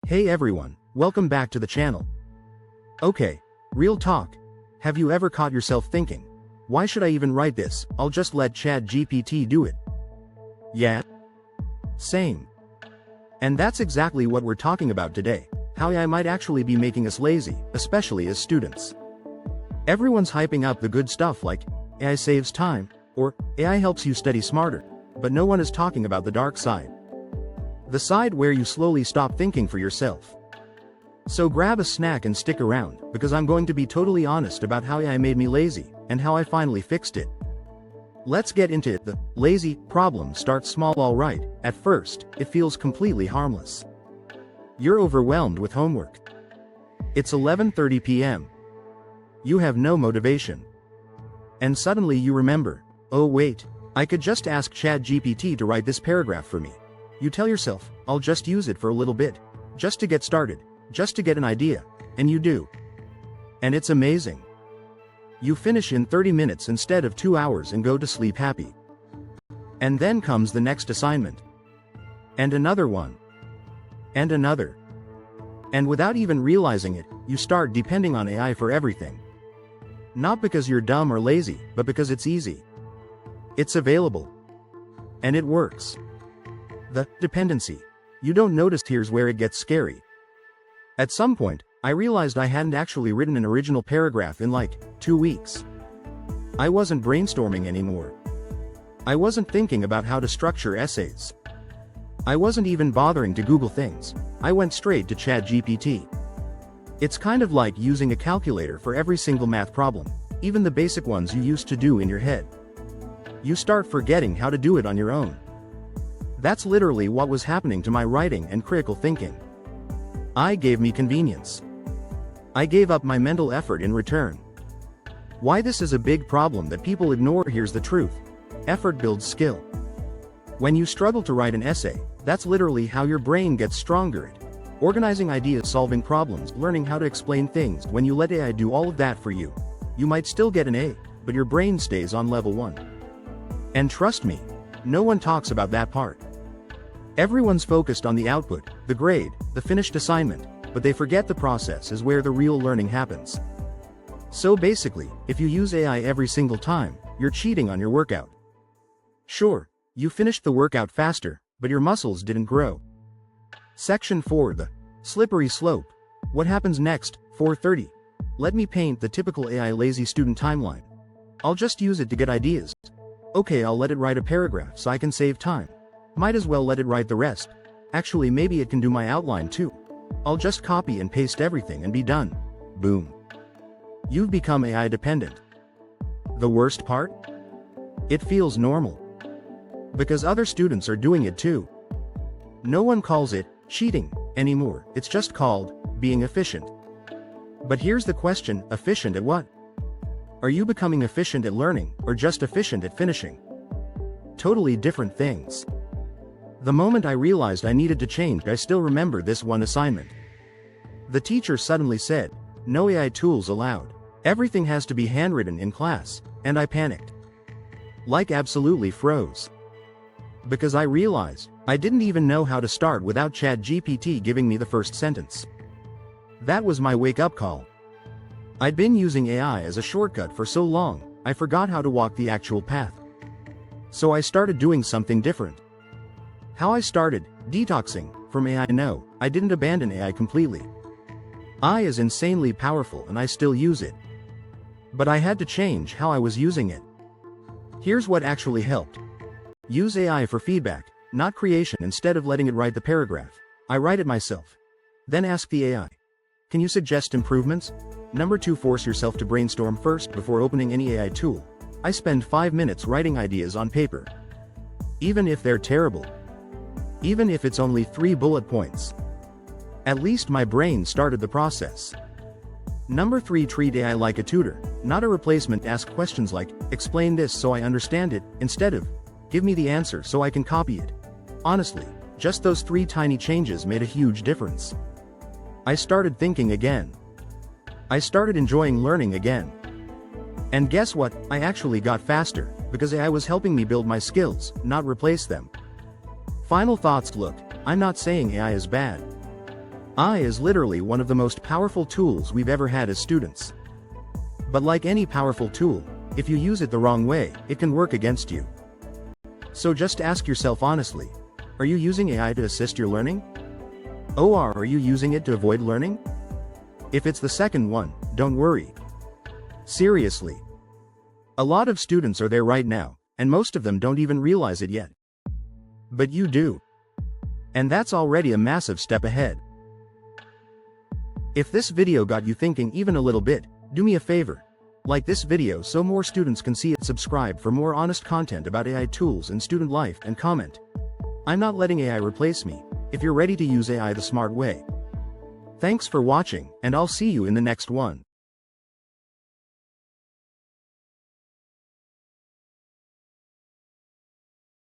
Hey everyone, welcome back to the channel. Okay, real talk. Have you ever caught yourself thinking, why should I even write this? I'll just let ChatGPT do it. Yeah? Same. And that's exactly what we're talking about today, how AI might actually be making us lazy, especially as students. Everyone's hyping up the good stuff like, AI saves time, or AI helps you study smarter, but no one is talking about the dark side. The side where you slowly stop thinking for yourself. So grab a snack and stick around, because I'm going to be totally honest about how AI made me lazy, and how I finally fixed it. Let's get into it. The lazy problem starts small. Alright, at first, it feels completely harmless. You're overwhelmed with homework. It's 11:30 p.m. You have no motivation. And suddenly you remember, oh wait, I could just ask ChatGPT to write this paragraph for me. You tell yourself, I'll just use it for a little bit, just to get started, just to get an idea, and you do. And it's amazing. You finish in 30 minutes instead of 2 hours and go to sleep happy. And then comes the next assignment. And another one. And another. And without even realizing it, you start depending on AI for everything. Not because you're dumb or lazy, but because it's easy. It's available. And it works. The dependency. You don't notice. Here's where it gets scary. At some point, I realized I hadn't actually written an original paragraph in like 2 weeks. I wasn't brainstorming anymore. I wasn't thinking about how to structure essays. I wasn't even bothering to Google things. I went straight to ChatGPT. It's kind of like using a calculator for every single math problem, even the basic ones you used to do in your head. You start forgetting how to do it on your own. That's literally what was happening to my writing and critical thinking. AI gave me convenience. I gave up my mental effort in return. Why this is a big problem that people ignore. Here's the truth. Effort builds skill. When you struggle to write an essay, that's literally how your brain gets stronger at organizing ideas, solving problems, learning how to explain things. When you let AI do all of that for you, you might still get an A, but your brain stays on level 1. And trust me, no one talks about that part. Everyone's focused on the output, the grade, the finished assignment, but they forget the process is where the real learning happens. So basically, if you use AI every single time, you're cheating on your workout. Sure, you finished the workout faster, but your muscles didn't grow. Section 4. The slippery slope. What happens next? 4:30. Let me paint the typical AI lazy student timeline. I'll just use it to get ideas. Okay, I'll let it write a paragraph so I can save time. Might as well let it write the rest. Actually, maybe it can do my outline too. I'll just copy and paste everything and be done. Boom. You've become AI dependent. The worst part? It feels normal. Because other students are doing it too. No one calls it cheating anymore. It's just called being efficient. But here's the question, efficient at what? Are you becoming efficient at learning, or just efficient at finishing? Totally different things. The moment I realized I needed to change, I still remember this one assignment. The teacher suddenly said, no AI tools allowed. Everything has to be handwritten in class, and I panicked. Like absolutely froze. Because I realized, I didn't even know how to start without ChatGPT giving me the first sentence. That was my wake-up call. I'd been using AI as a shortcut for so long, I forgot how to walk the actual path. So I started doing something different. How I started detoxing from AI. No, I didn't abandon AI completely. AI is insanely powerful and I still use it. But I had to change how I was using it. Here's what actually helped. Use AI for feedback, not creation. Instead of letting it write the paragraph, I write it myself. Then ask the AI, can you suggest improvements? Number 2, force yourself to brainstorm first before opening any AI tool. I spend 5 minutes writing ideas on paper. Even if they're terrible. Even if it's only 3 bullet points. At least my brain started the process. Number 3, treat AI like a tutor, not a replacement. Ask questions like, explain this so I understand it, instead of, give me the answer so I can copy it. Honestly, just those 3 tiny changes made a huge difference. I started thinking again. I started enjoying learning again. And guess what? I actually got faster, because AI was helping me build my skills, not replace them. Final thoughts. Look, I'm not saying AI is bad. AI is literally one of the most powerful tools we've ever had as students. But like any powerful tool, if you use it the wrong way, it can work against you. So just ask yourself honestly, are you using AI to assist your learning? Or are you using it to avoid learning? If it's the second one, don't worry. Seriously. A lot of students are there right now, and most of them don't even realize it yet. But you do. And that's already a massive step ahead. If this video got you thinking even a little bit, do me a favor. Like this video so more students can see it. Subscribe for more honest content about AI tools in student life and comment. I'm not letting AI replace me, if you're ready to use AI the smart way. Thanks for watching, and I'll see you in the next one.